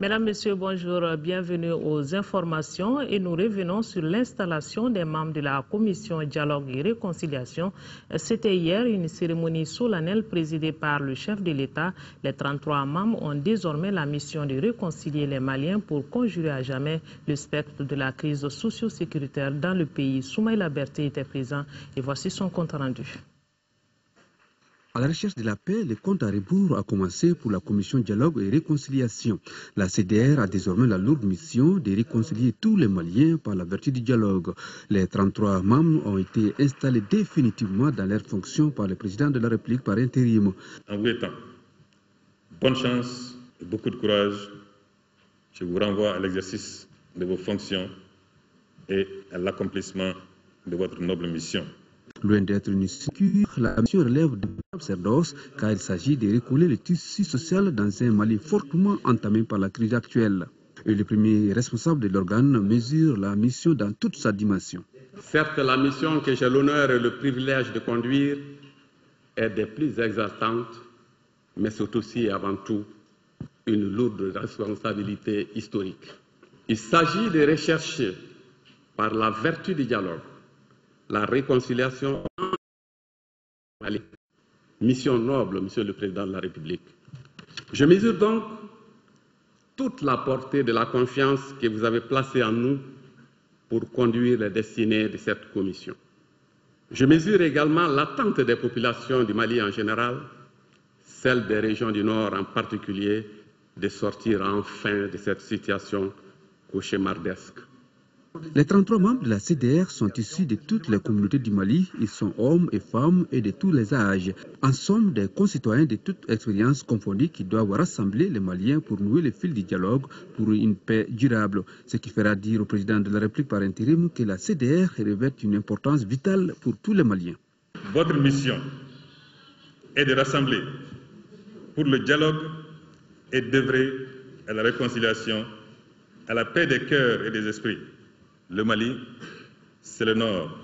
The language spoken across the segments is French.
Mesdames, Messieurs, bonjour, bienvenue aux informations et nous revenons sur l'installation des membres de la Commission Dialogue et Réconciliation. C'était hier une cérémonie solennelle présidée par le chef de l'État. Les 33 membres ont désormais la mission de réconcilier les Maliens pour conjurer à jamais le spectre de la crise socio-sécuritaire dans le pays. Soumaïla Berté était présent et voici son compte rendu. À la recherche de la paix, le compte à rebours a commencé pour la Commission Dialogue et Réconciliation. La CDR a désormais la lourde mission de réconcilier tous les Maliens par la vertu du dialogue. Les 33 membres ont été installés définitivement dans leurs fonctions par le président de la République par intérim. En vous étant, bonne chance et beaucoup de courage. Je vous renvoie à l'exercice de vos fonctions et à l'accomplissement de votre noble mission. Loin d'être une sécurité, la mission relève de sacerdoce car il s'agit de recoller le tissu social dans un Mali fortement entamé par la crise actuelle. Et le premier responsable de l'organe mesure la mission dans toute sa dimension. Certes, la mission que j'ai l'honneur et le privilège de conduire est des plus exaltantes, mais c'est aussi et avant tout une lourde responsabilité historique. Il s'agit de rechercher par la vertu du dialogue la réconciliation, mission noble, Monsieur le Président de la République. Je mesure donc toute la portée de la confiance que vous avez placée en nous pour conduire les destinées de cette commission. Je mesure également l'attente des populations du Mali en général, celle des régions du Nord en particulier, de sortir enfin de cette situation cauchemardesque. Les 33 membres de la CDR sont issus de toutes les communautés du Mali. Ils sont hommes et femmes et de tous les âges. En somme, des concitoyens de toutes expériences confondues qui doivent rassembler les Maliens pour nouer le fil du dialogue pour une paix durable. Ce qui fera dire au président de la République par intérim que la CDR revêt une importance vitale pour tous les Maliens. Votre mission est de rassembler pour le dialogue et d'œuvrer à la réconciliation, à la paix des cœurs et des esprits. Le Mali, c'est le nord,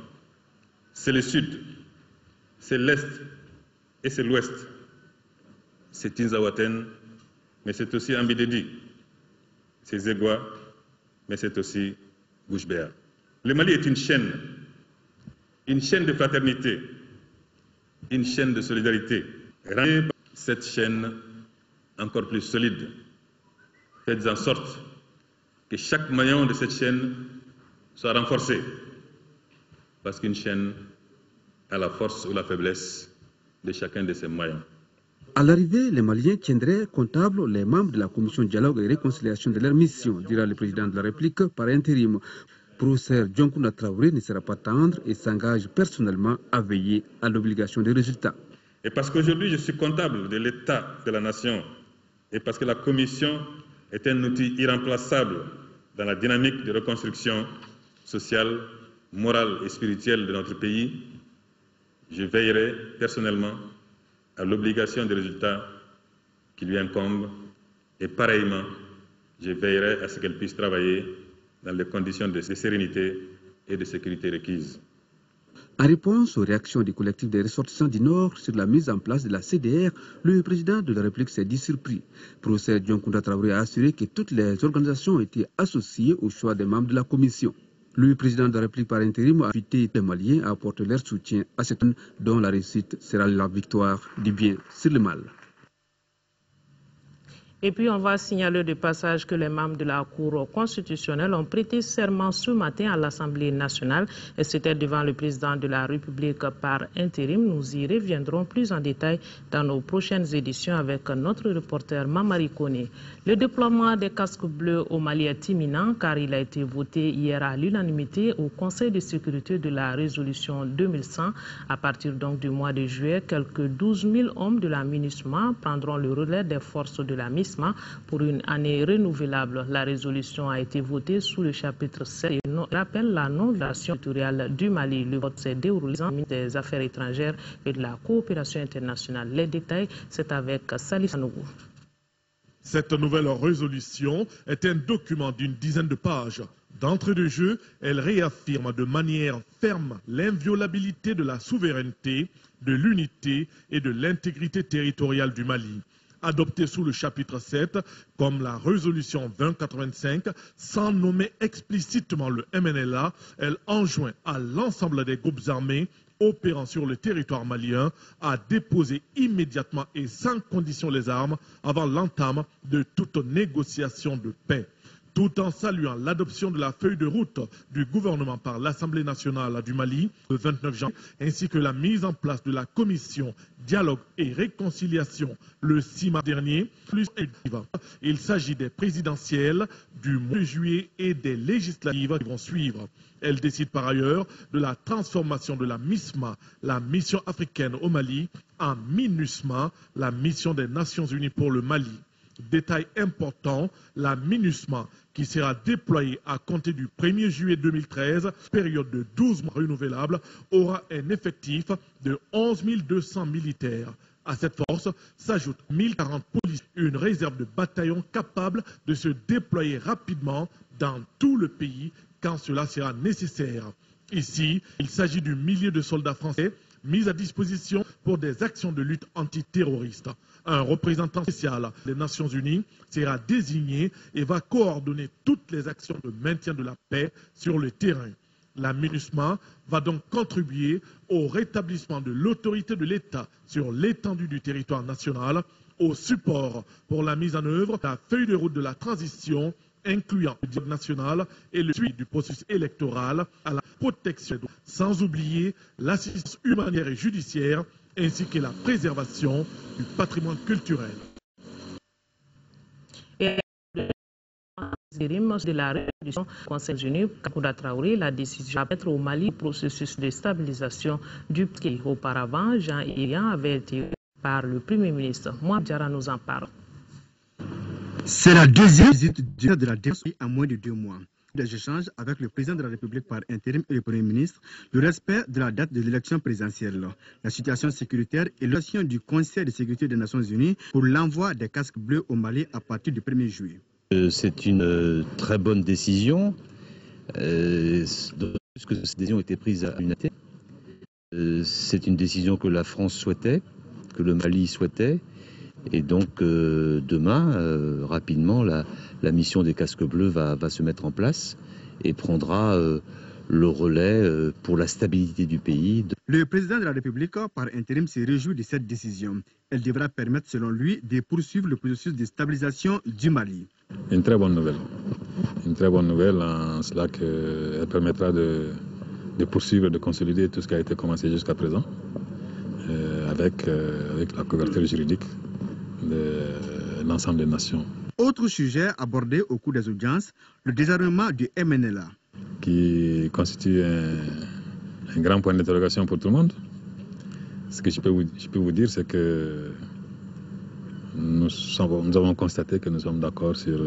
c'est le sud, c'est l'est et c'est l'ouest. C'est Tinzaouaten, mais c'est aussi Ambidedi. C'est Zégua, mais c'est aussi Gouchbéa. Le Mali est une chaîne de fraternité, une chaîne de solidarité. Rendez cette chaîne encore plus solide. Faites en sorte que chaque maillon de cette chaîne soit renforcé, parce qu'une chaîne a la force ou la faiblesse de chacun de ses maillons. À l'arrivée, les Maliens tiendraient comptables les membres de la Commission Dialogue et Réconciliation de leur mission, dira le président de la République par intérim. Professeur Dioncounda Traoré ne sera pas tendre et s'engage personnellement à veiller à l'obligation des résultats. Et parce qu'aujourd'hui je suis comptable de l'état de la nation, et parce que la Commission est un outil irremplaçable dans la dynamique de reconstruction sociale, morale et spirituelle de notre pays, je veillerai personnellement à l'obligation des résultats qui lui incombent et pareillement, je veillerai à ce qu'elle puisse travailler dans les conditions de sérénité et de sécurité requises. En réponse aux réactions du collectif des ressortissants du Nord sur la mise en place de la CDR, le président de la République s'est dit surpris. Professeur Dioncounda Traoré a assuré que toutes les organisations ont été associées au choix des membres de la commission. Le président de la République par intérim a invité les Maliens à apporter leur soutien à cette année dont la réussite sera la victoire du bien sur le mal. Et puis, on va signaler de passage que les membres de la Cour constitutionnelle ont prêté serment ce matin à l'Assemblée nationale. Et c'était devant le président de la République par intérim. Nous y reviendrons plus en détail dans nos prochaines éditions avec notre reporter Mamari Kone. Le déploiement des casques bleus au Mali est imminent car il a été voté hier à l'unanimité au Conseil de sécurité de la résolution 2100. À partir donc du mois de juillet, quelques 12 000 hommes de la MINUSMA prendront le relais des forces de la MISMA pour une année renouvelable. La résolution a été votée sous le chapitre 7 et rappelle la non-violation territoriale du Mali. Le vote s'est déroulé dans le ministère des Affaires étrangères et de la coopération internationale. Les détails, c'est avec Salif Anougou. Cette nouvelle résolution est un document d'une dizaine de pages. D'entrée de jeu, elle réaffirme de manière ferme l'inviolabilité de la souveraineté, de l'unité et de l'intégrité territoriale du Mali. adoptées sous le chapitre 7, comme la résolution 2085, sans nommer explicitement le MNLA, elle enjoint à l'ensemble des groupes armés opérant sur le territoire malien à déposer immédiatement et sans condition les armes avant l'entame de toute négociation de paix. Tout en saluant l'adoption de la feuille de route du gouvernement par l'Assemblée nationale du Mali le 29 janvier, ainsi que la mise en place de la commission dialogue et réconciliation le 6 mars dernier, il s'agit des présidentielles du mois de juillet et des législatives qui vont suivre. Elle décide par ailleurs de la transformation de la MISMA, la mission africaine au Mali, en MINUSMA, la mission des Nations Unies pour le Mali. Détail important, la MINUSMA, qui sera déployée à compter du 1er juillet 2013, période de 12 mois renouvelable, aura un effectif de 11 200 militaires. À cette force s'ajoutent 1040 policiers, une réserve de bataillons capable de se déployer rapidement dans tout le pays quand cela sera nécessaire. Ici, il s'agit du millier de soldats français mis à disposition pour des actions de lutte antiterroriste. Un représentant spécial des Nations Unies sera désigné et va coordonner toutes les actions de maintien de la paix sur le terrain. La MINUSMA va donc contribuer au rétablissement de l'autorité de l'État sur l'étendue du territoire national, au support pour la mise en œuvre de la feuille de route de la transition, incluant le dialogue national et le suivi du processus électoral, à la protection, sans oublier l'assistance humanitaire et judiciaire, ainsi que la préservation du patrimoine culturel. Et de la résolution du Conseil des Unis, Kankouda Traoré, la décision de mettre au Mali le processus de stabilisation du pays. Auparavant, Jean Irian avait été par le Premier ministre. Mouab Diarra nous en parle. C'est la deuxième visite du ministre de la Défense en moins de 2 mois. Des échanges avec le président de la République par intérim et le Premier ministre, le respect de la date de l'élection présidentielle, la situation sécuritaire et l'action du Conseil de sécurité des Nations Unies pour l'envoi des casques bleus au Mali à partir du 1er juillet. C'est une très bonne décision, puisque cette décision a été prise à l'unité. C'est une décision que la France souhaitait, que le Mali souhaitait. Et donc demain, rapidement, la mission des casques bleus va se mettre en place et prendra le relais pour la stabilité du pays. Le président de la République, par intérim, se réjouit de cette décision. Elle devra permettre, selon lui, de poursuivre le processus de stabilisation du Mali. Une très bonne nouvelle. Une très bonne nouvelle en cela qu'elle permettra de poursuivre, de consolider tout ce qui a été commencé jusqu'à présent avec la couverture juridique de l'ensemble des nations. Autre sujet abordé au cours des audiences, le désarmement du MNLA. Qui constitue un grand point d'interrogation pour tout le monde. Ce que je peux vous dire, c'est que nous avons constaté que nous sommes d'accord sur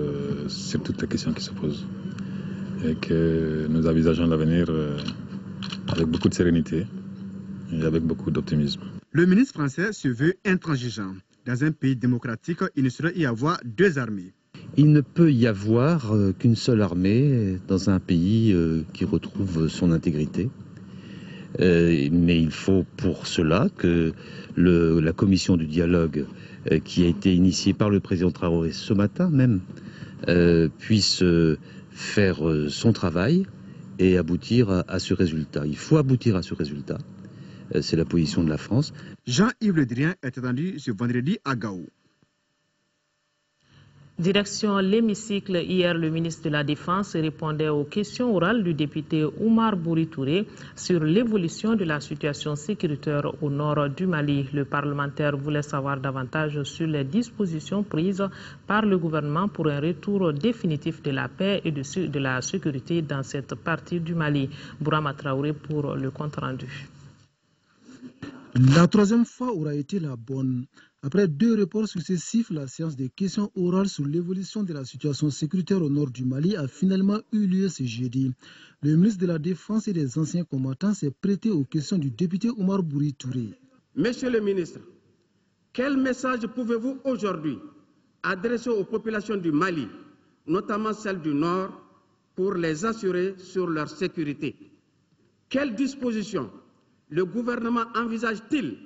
toutes les questions qui se posent et que nous envisageons l'avenir avec beaucoup de sérénité et avec beaucoup d'optimisme. Le ministre français se veut intransigeant. Dans un pays démocratique, il ne saurait y avoir 2 armées. Il ne peut y avoir qu'une seule armée dans un pays qui retrouve son intégrité. Mais il faut pour cela que la commission du dialogue qui a été initiée par le président Traoré ce matin même puisse faire son travail et aboutir à ce résultat. Il faut aboutir à ce résultat. C'est la position de la France. Jean-Yves Le Drian est attendu ce vendredi à Gao. Direction l'hémicycle, hier, le ministre de la Défense répondait aux questions orales du député Oumar Bouri Touré sur l'évolution de la situation sécuritaire au nord du Mali. Le parlementaire voulait savoir davantage sur les dispositions prises par le gouvernement pour un retour définitif de la paix et de la sécurité dans cette partie du Mali. Bourama Traoré pour le compte-rendu. La troisième fois aura été la bonne. Après 2 reports successifs, la séance des questions orales sur l'évolution de la situation sécuritaire au nord du Mali a finalement eu lieu ce jeudi. Le ministre de la Défense et des anciens combattants s'est prêté aux questions du député Oumar Bouri Touré. Monsieur le ministre, quel message pouvez-vous aujourd'hui adresser aux populations du Mali, notamment celles du nord, pour les assurer sur leur sécurité? Quelles dispositions le gouvernement envisage-t-il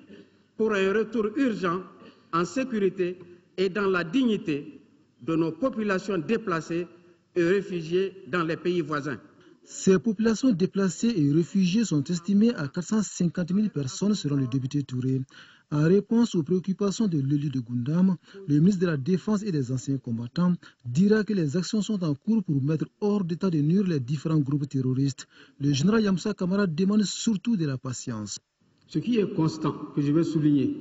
pour un retour urgent en sécurité et dans la dignité de nos populations déplacées et réfugiées dans les pays voisins. Ces populations déplacées et réfugiées sont estimées à 450 000 personnes selon le député Touré. En réponse aux préoccupations de l'élu de Goundam, le ministre de la Défense et des anciens combattants dira que les actions sont en cours pour mettre hors d'état de nuire les différents groupes terroristes. Le général Yamoussa Kamara demande surtout de la patience. Ce qui est constant, que je vais souligner,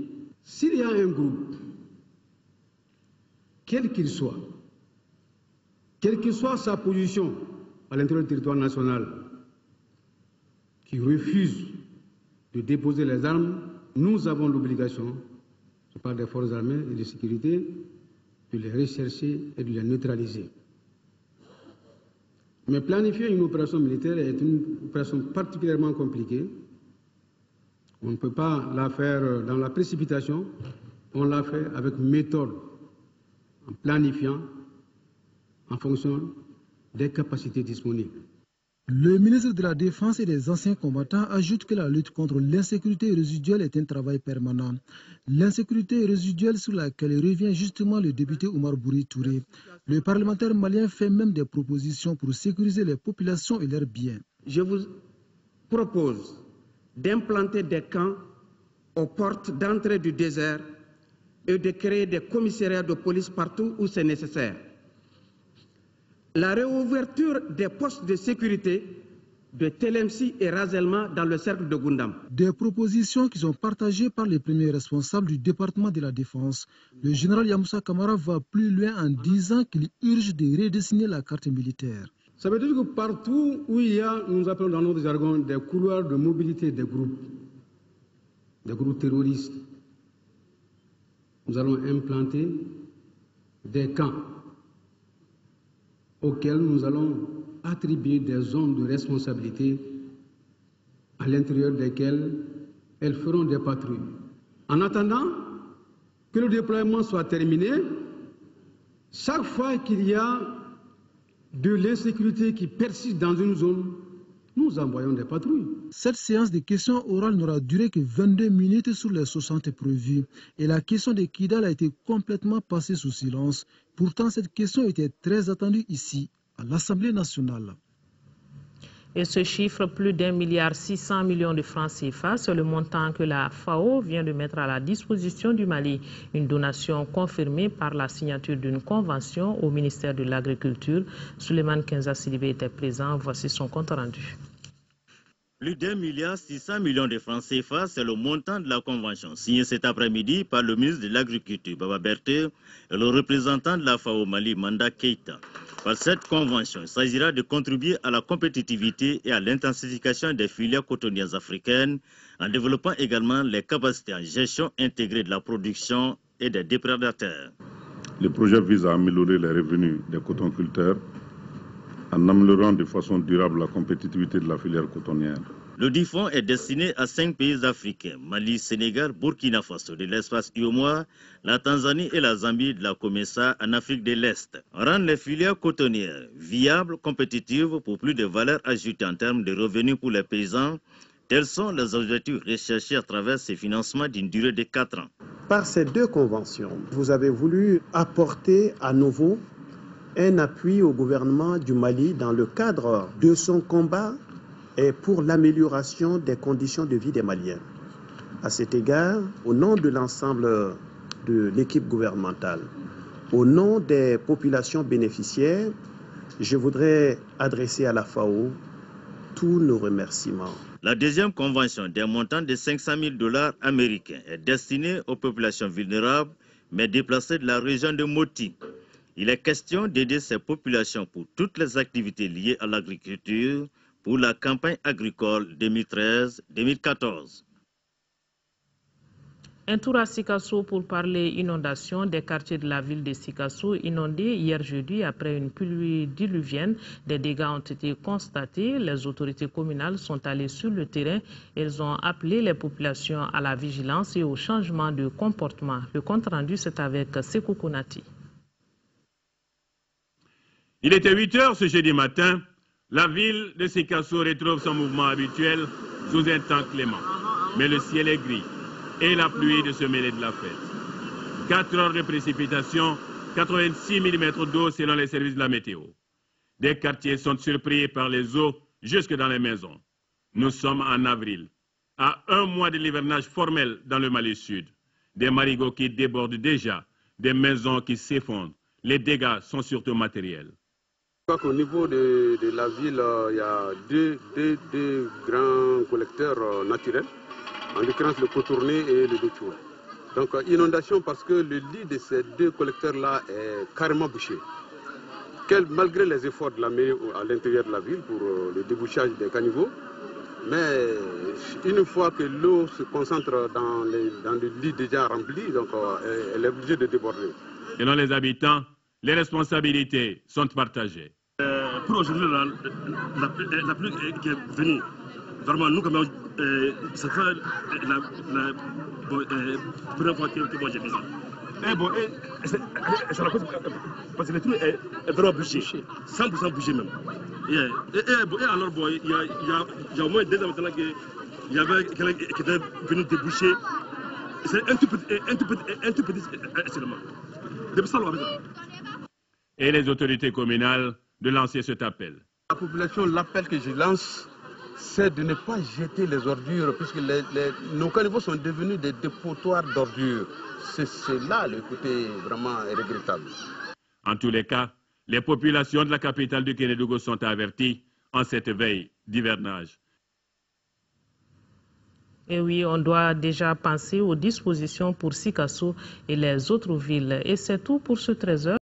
s'il y a un groupe, quel qu'il soit, quelle que soit sa position à l'intérieur du territoire national, qui refuse de déposer les armes, nous avons l'obligation, je parle des forces armées et de sécurité, de les rechercher et de les neutraliser. Mais planifier une opération militaire est une opération particulièrement compliquée. On ne peut pas la faire dans la précipitation, on l'a fait avec méthode, en planifiant, en fonction des capacités disponibles. Le ministre de la Défense et des anciens combattants ajoute que la lutte contre l'insécurité résiduelle est un travail permanent. L'insécurité résiduelle sur laquelle revient justement le député Oumar Bouri Touré. Le parlementaire malien fait même des propositions pour sécuriser les populations et leurs biens. Je vous propose d'implanter des camps aux portes d'entrée du désert et de créer des commissariats de police partout où c'est nécessaire. La réouverture des postes de sécurité de Telemsi et Razelma dans le cercle de Goundam. Des propositions qui sont partagées par les premiers responsables du département de la Défense. Le général Yamoussa Kamara va plus loin en disant qu'il urge de redessiner la carte militaire. Ça veut dire que partout où il y a, nous appelons dans notre jargon, des couloirs de mobilité des groupes terroristes, nous allons implanter des camps auxquels nous allons attribuer des zones de responsabilité à l'intérieur desquelles elles feront des patrouilles. En attendant que le déploiement soit terminé, chaque fois qu'il y a de l'insécurité qui persiste dans une zone, nous envoyons des patrouilles. Cette séance de questions orales n'aura duré que 22 minutes sur les 60 prévues. Et la question de Kidal a été complètement passée sous silence. Pourtant, cette question était très attendue ici, à l'Assemblée nationale. Et ce chiffre, plus d'1,6 milliard de francs CFA, c'est le montant que la FAO vient de mettre à la disposition du Mali. Une donation confirmée par la signature d'une convention au ministère de l'Agriculture. Souleymane Kenza Sidibé était présent. Voici son compte rendu. Plus d'1,6 milliard de francs CFA, c'est le montant de la convention signée cet après-midi par le ministre de l'Agriculture, Baba Berté, et le représentant de la FAO Mali, Manda Keita. Par cette convention, il s'agira de contribuer à la compétitivité et à l'intensification des filières cotonnières africaines, en développant également les capacités en gestion intégrée de la production et des déprédateurs. Le projet vise à améliorer les revenus des cotonculteurs en améliorant de façon durable la compétitivité de la filière cotonnière. Le DIFON est destiné à 5 pays africains, Mali, Sénégal, Burkina Faso de l'espace UOMOA, la Tanzanie et la Zambie de la COMESA en Afrique de l'Est. Rendre les filières cotonnières viables, compétitives pour plus de valeur ajoutée en termes de revenus pour les paysans, tels sont les objectifs recherchés à travers ces financements d'une durée de 4 ans. Par ces deux conventions, vous avez voulu apporter à nouveau un appui au gouvernement du Mali dans le cadre de son combat et pour l'amélioration des conditions de vie des Maliens. À cet égard, au nom de l'ensemble de l'équipe gouvernementale, au nom des populations bénéficiaires, je voudrais adresser à la FAO tous nos remerciements. La deuxième convention d'un montant de $500 000 américains est destinée aux populations vulnérables mais déplacées de la région de Moti. Il est question d'aider ces populations pour toutes les activités liées à l'agriculture pour la campagne agricole 2013-2014. Un tour à Sikasso pour parler inondation des quartiers de la ville de Sikasso inondés hier jeudi après une pluie diluvienne. Des dégâts ont été constatés. Les autorités communales sont allées sur le terrain. Elles ont appelé les populations à la vigilance et au changement de comportement. Le compte rendu, c'est avec Sekou Konati. Il était 8 h ce jeudi matin. La ville de Sikasso retrouve son mouvement habituel sous un temps clément. Mais le ciel est gris et la pluie de se mêler de la fête. 4 heures de précipitation, 86 mm d'eau selon les services de la météo. Des quartiers sont surpris par les eaux jusque dans les maisons. Nous sommes en avril, à 1 mois de l'hivernage formel dans le Mali Sud. Des marigots qui débordent déjà, des maisons qui s'effondrent. Les dégâts sont surtout matériels. Je crois qu'au niveau de la ville, il y a deux grands collecteurs naturels, en l'occurrence le Cotourné et le Dochoua. Donc inondation parce que le lit de ces deux collecteurs-là est carrément bouché. Malgré les efforts de la mairie à l'intérieur de la ville pour le débouchage des caniveaux, mais une fois que l'eau se concentre dans le lit déjà rempli, donc elle est obligée de déborder. Selon les habitants, les responsabilités sont partagées. Pour aujourd'hui, la pluie qui est venue, vraiment, nous, comme c'est la première fois que moi j'ai vu ça. C'est la cause parce que le trou est vraiment bouché, 100% bouché même. Et alors, il y a au moins 2 ans maintenant qu'il y avait quelqu'un qui était venu déboucher. C'est un tout petit seulement. Depuis ça, Et les autorités communales de lancer cet appel. La population, l'appel que je lance, c'est de ne pas jeter les ordures, puisque nos caniveaux sont devenus des dépotoirs d'ordures. C'est là le côté vraiment regrettable. En tous les cas, les populations de la capitale du Kénédougou sont averties en cette veille d'hivernage. Et oui, on doit déjà penser aux dispositions pour Sikasso et les autres villes. Et c'est tout pour ce 13h.